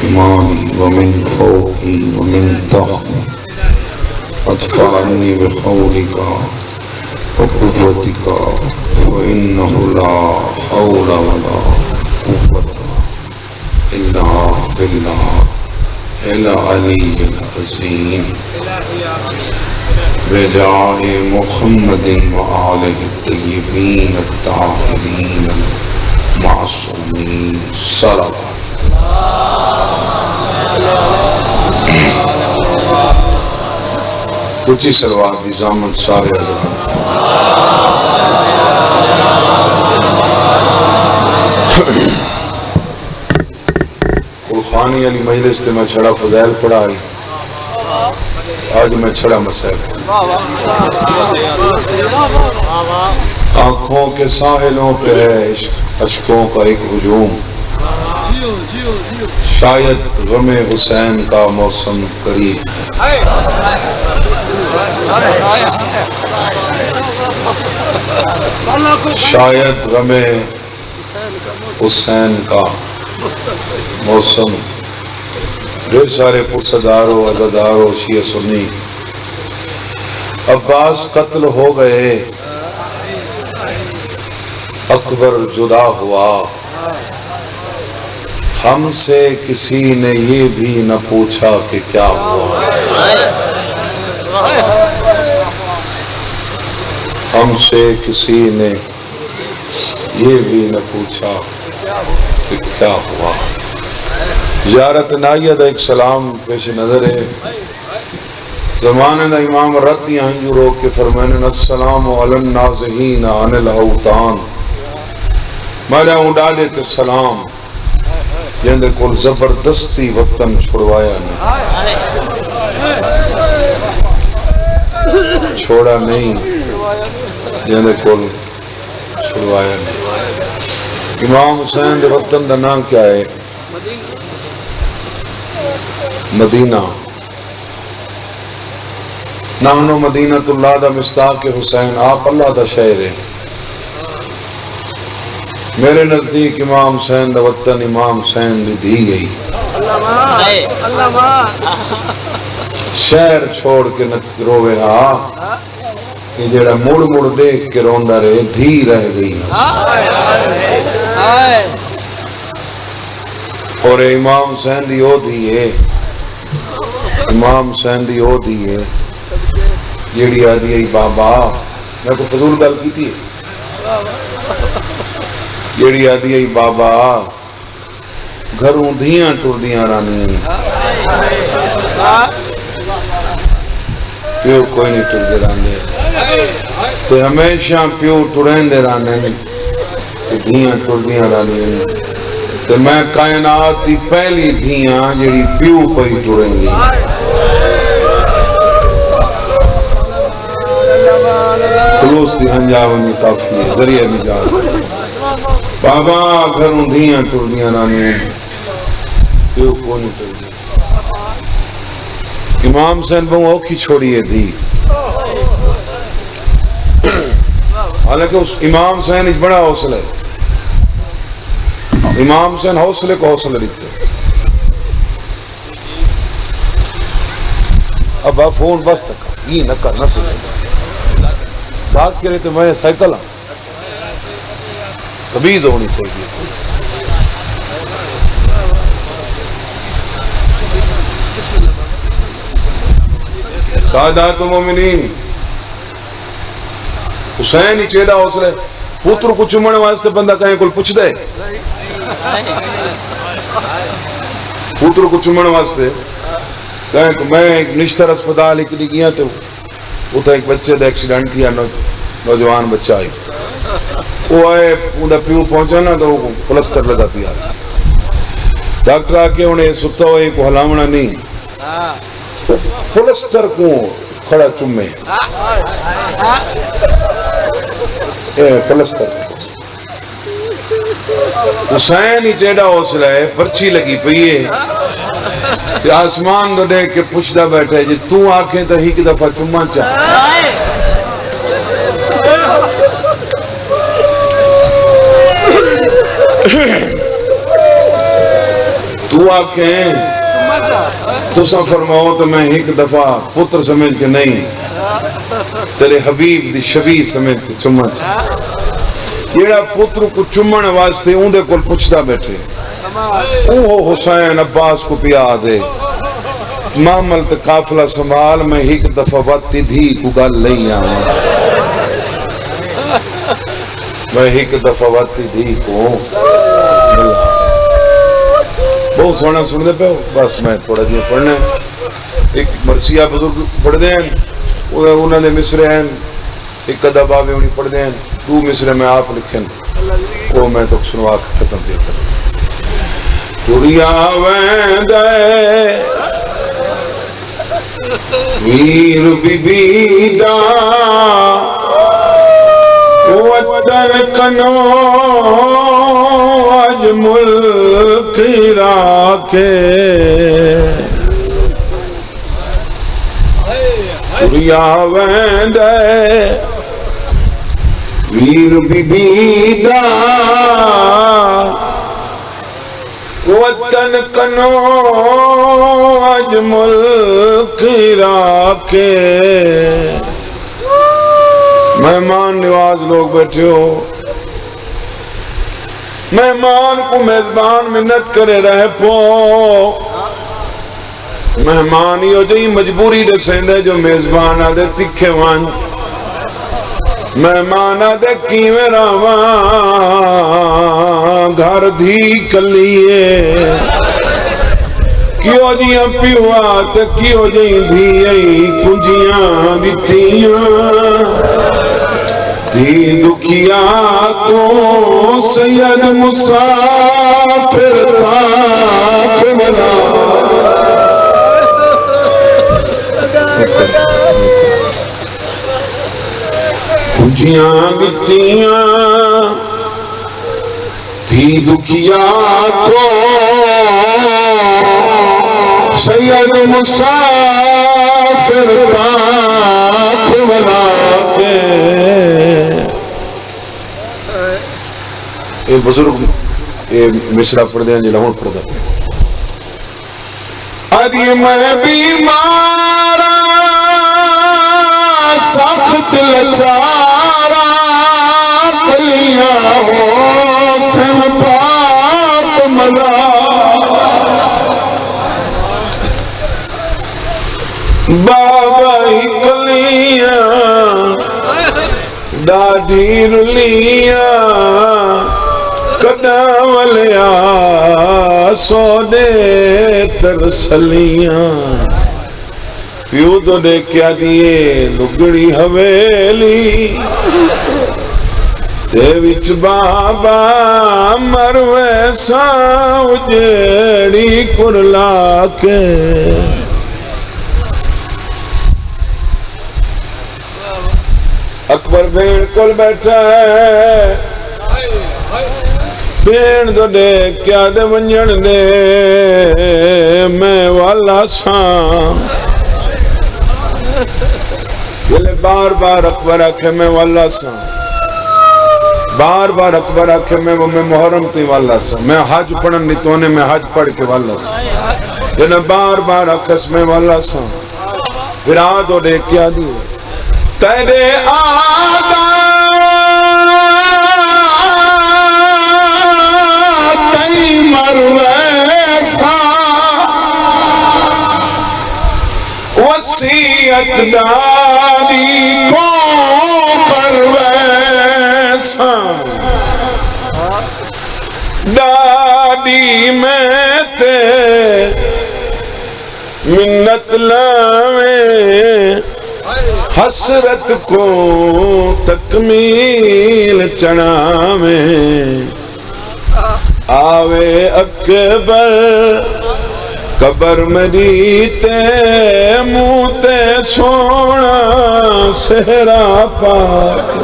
شمالي ومن فوقي ومن تحتي ادفعني بحولك وقوتك فإنه لا حول ولا قوة إلا بالله العلي العظيم بجاه محمد وآله الطيبين الطاهرين المعصومين صلوات کچھ سلوات دی زامن سارے حضرات خانی علی مجلس تے میں چھڑا فضائل پڑھائی آج میں چھڑا مسائل آنکھوں کے ساحلوں پہ ہے اشکوں کا ایک ہجوم شاید غم حسین کا موسم قریب ہے شاید غم حسین کا موسم ڈھیر سارے پرسداروں عزاداروں شیعہ سنی عباس قتل ہو گئے اکبر جدا ہوا ہم سے کسی نے یہ بھی نہ پوچھا کہ کیا ہوا ہم سے کسی نے یہ بھی نہ پوچھا کہ کیا ہوا زیارت نائیہ دا ایک سلام پیش نظر ہے زمانے دا امام رتی ہنجو روک کے فرمائنے السلام علی النازحین عن الاوطان میرا اونڈالے تے سلام جندے کل زبردستی وطن چھوڑوایا نہیں چھوڑا نہیں جندے کل چھوڑوایا نہیں امام حسین دے وطن دا نام کیا ہے مدینہ نحنو مدینہ اللہ دا مصداق حسین آپ اللہ دا شہر ہے میرے نزدیک امام حسین دا وطن امام حسین دی دی گئی شہر چھوڑ کے روے ہاں کہ جڑا مڑ مڑ دیکھ کے روندہ رہے دھی رہ گئی اور امام حسین دی او دی ہے امام حسین دی او دی ہے جیڑی آدھی ہے بابا میں کو فضول گل کی تھی جیڑی آدھی ہے بابا گھروں دھیاں ٹر دیاں رانی پیو کوئی نہیں ٹر دے رانے تو ہمیشہ پیو ٹرین دے رانے دھیاں ٹر دیاں رانی تو میں کائنات دی پہلی دھیاں جیڑی پیو پئی ٹریں گی خلوص دی ہنجاونی کافی ہے ذریعہ نجات بابا گھروں دھیاں ٹر دیاں رانی پیو کو نہیں ٹر دی امام حسین بہوں اوکھی چھوڑی ہے دی حالانکہ اس امام حسین ایک بڑا حوصلہ ہے امام حسین حوصلے کو حوصلہ دیتے اب آپ فون بس سکا یہ نہ کر نہ سکتا بات کرے تو میں سائیکل ہوں تمیز ہونی چاہیے سادات مومنین حسین ہی چیڑا حوصلہ پوتر کو چمڑ واسطے بندہ کہیں کل پوچھ دے پوتر کو چمڑ واسطے کہیں کہ میں ایک نشتر اسپتال ایک لی گیا تو وہ تھا ایک بچے دا ایکسیڈنٹ تھیا نوجوان بچہ آئی وہ آئے اندھا پیو پہنچا نا تو وہ پلسٹر لگا پیا ڈاکٹر آکے انہیں ستا ہوئے کو حلامنا نہیں پلسٹر کو کھڑا چمے پلسٹر حسین ہی چیڑا حوصلہ ہے پرچی لگی پئی ہے آسمان تو دیکھ کے پوچھتا بیٹھا ہے جی تو آنکھیں تو ہی کی دفعہ چمہ چاہ تو آکھیں تو سا فرماؤ تو میں ایک دفعہ پتر سمجھ کے نہیں تیرے حبیب دی شبیہ سمجھ کے چمہ چاہ یہ پتر کو چمن واسطے اندے کل پچھتا بیٹھے اوہ حسین عباس کو پیا دے معامل تے قافلہ سنبھال میں ایک دفعہ وقتی دھی کو گل نہیں آؤں میں ایک دفعہ وقتی دھی کو ملا بہت سونا سن دے پہ بس میں تھوڑا جی پڑھنا ہے ایک مرثیہ بزرگ پڑھ دیں انہوں نے مصرے ہیں ایک قدہ بابے انہیں پڑھ دیں دو مصرے میں آپ لکھیں وہ میں تو سنوا کے ختم دیا کریں دنیا ویندے ویر بی بی دا وطن کنو آج ملک راکے دنیا ویندے ویر بی بی دا وطن کنو آج ملک راکے مہمان نواز لوگ بیٹھے ہو مہمان کو میزبان منت کرے رہے پو مہمان ہی ہو جائی مجبوری رسیندے جو میزبان آدھے تکھے وان مہمان آدھے کیویں راواں گھر دھی کلیے کیوں جیاں پیوات کیوں جائیں دھی کنجیاں بیتیاں دھی دکھیا کو سید مسافر تاک ملا کنجیاں بیتیاں دھی دکھیا کو سید مسافر تاک ملا کے یہ بزرگ یہ مصرہ پڑھ دیں جلہون پڑھ دیں ادھی میں بیمارا سخت لچارا کلیاں ہو سن پاک ملا بابا ہی کلیاں ڈاڈی رلیاں کڈاولیا سونے ترسلیاں پیو تو دیکھیا دیئے لگڑی حویلی تے وچ بابا مروے سا اجڑی کرلا کے اکبر بین کل بیٹھا ہے بین تو دیکھ کیا دے منجن دے میں والا ساں بلے بار بار اکبر آکھے میں والا ساں بار بار اکبر آکھے میں وہ میں محرم تی والا ساں میں حج پڑھن نیتونے میں حج پڑھ کے والا ساں جنہیں بار بار آکھس میں والا ساں پھر آدھو دیکھ کیا دی تیرے آدھا تی مرویسا وسیعت داری کو پرویسا دادی میں تے منت لاویں حسرت کو تکمیل چڑھا میں آوے اکبر قبر مریتے موتے سونا سہرا پاک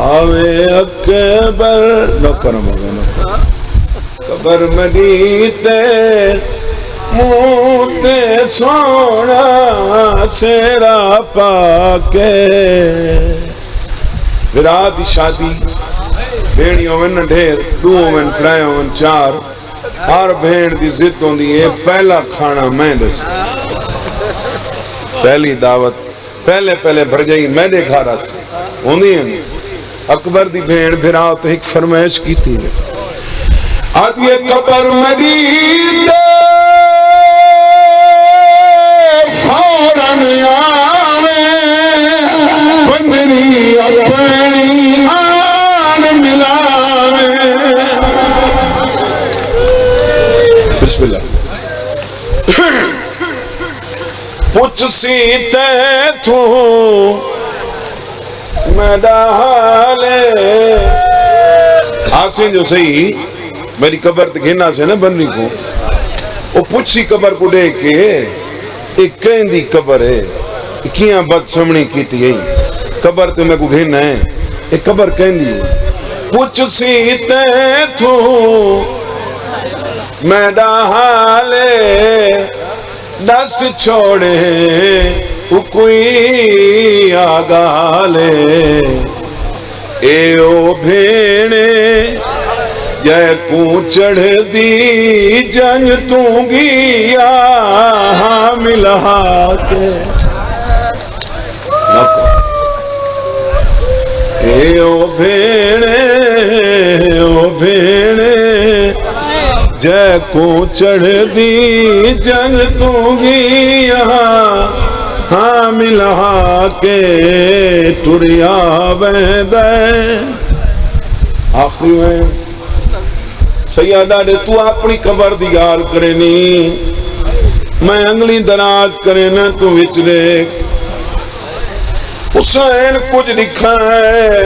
آوے اکبر نکرم ہوگا قبر مریتے موتے سونا سیرا پاکے رات شادی بھیڑی ہوئن ڈھیر دو ہوئن ترائے ہوئن چار ہر بھیڑ دی ضد ہوندی ہے پہلا کھانا میں دس پہلی دعوت پہلے بھر جائی میں دے کھا رہا سی ہوندی ہے اکبر دی بھیڑ بھراؤ تو ایک فرمائش کی تھی آدھی قبر مدید فوراً آوے بندری اپنی آن ملاوے بسم اللہ پوچھ سیتے تو میڈا حالے حاسن جو صحیح میری قبر تکھینا سے نا بننی کو وہ پوچھ سی قبر کو دے کے ایک کہیں دی قبر ہے کیاں بد سمنی کی تھی یہی قبر تے میں کو گھینا ہے ایک قبر کہیں دی پوچھ سیتے تو میڈا حالے دس چھوڑے وہ کوئی آگالے اے او بھیڑے جے کو چڑھ دی جنگ تونگی آہاں ملا کے اے او بھیڑے جے کو چڑھ دی جنگ تونگی ہاں ملا کے ٹریا بیدے آخری میں سیادہ دے تو اپنی قبر دی گال کرے نہیں میں انگلی دراز کرے نا تو وچرے حسین کچھ لکھا ہے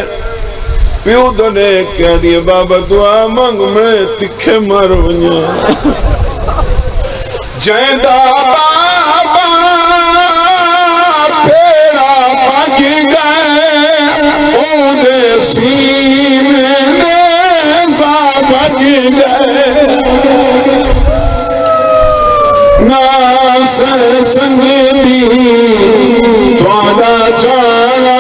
پیو دنے کہہ دیے بابا دعا مانگ میں تکھے مر ونیا جیندہ بابا پیڑا پاکی گئے اودے سینے نیزہ پاکی گئے ناصر سنگی دوانا چانا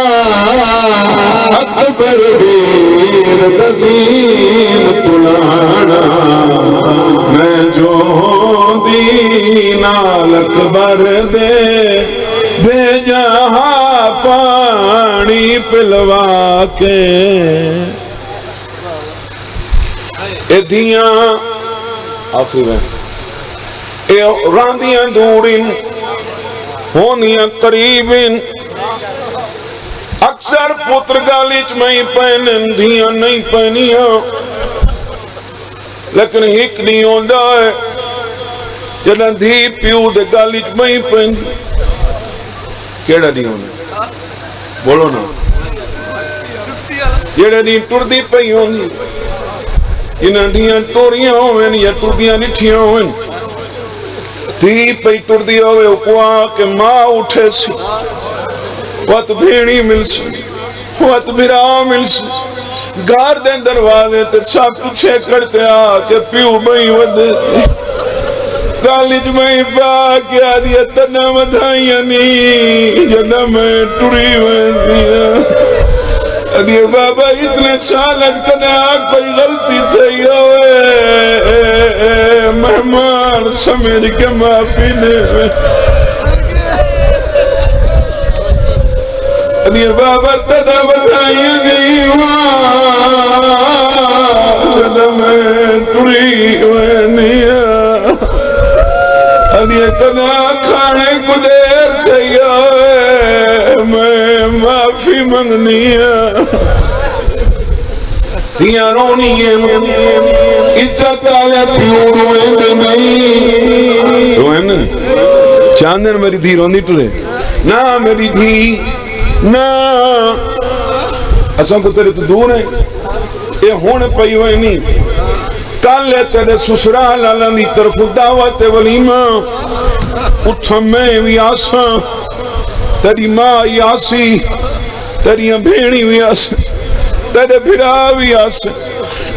اکبر بیر دزین تلانا میں جو دینال اکبر دے بھیجا پانی پلوا کے اے دیاں آخری میں اے راندیاں دورین ہونیاں قریبین اکثر پتر گالیچ میں پہنن دیاں نہیں پہنیاں لیکن ہک نہیں ہوندہ ہے جنہاں دھی پیو دے گالیچ میں پہن کیڑا نہیں ہوندہ بولو نا جیڑے نہیں ٹر دی پہی ہوندی جنہاں دیاں ٹوریاں ہوئن یا ٹر دیاں نٹھیاں ہوئن دی پہی ٹر دی ہوئے اکوا کہ ماں اٹھے سی وقت بھیڑی مل سی وقت بھرا مل سی گار دیں دروازے تے سب پچھے کرتے آکے پیو بھئی ودے کالج میں پا کیا دیا تنہ مدھائیاں نہیں جنہ میں ٹوری میں دیا دیا بابا اتنے سالت کنا کوئی غلطی تھی ہوئے مہمان سمجھ کے معافی نے دیا بابا تنہ مدھائیاں نہیں جنہ میں ٹوری میں نہیں دیا کنا کھانے کو دیر تھی میں معافی منگنی دیا رونی عزت آلے پیو روئے نہیں روئے نا چاندن میری دھی رونی ٹرے نا میری دھی نا اساں کو تیرے تو دور ہیں یہ ہونے پئی ہوئے نہیں کالے تیرے سسرال علی طرف دعوت ولیمہ اتھا میں بھی آساں تیری ماں ہی آسی تیری بھیڑی بھی آساں تیرے بھرا بھی آساں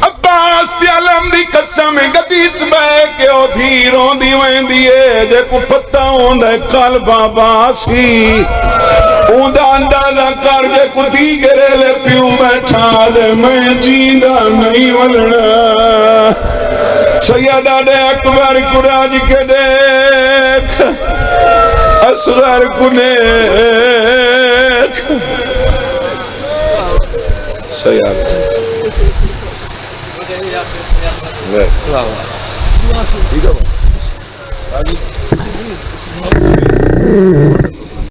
عباس دی علم دی قسم گدیچ بے کے او دھیروں دی وین دیئے جے کو پتہ ہوں دے کال بابا سی اوندا اندازہ کر دے کتی گرے لے پیو بیٹھا دے میں جیندہ نہیں ولنا سیدہ دے اکبر کو راج کے دیکھ اصغر کو نیک سیدہ ٹھیک ہے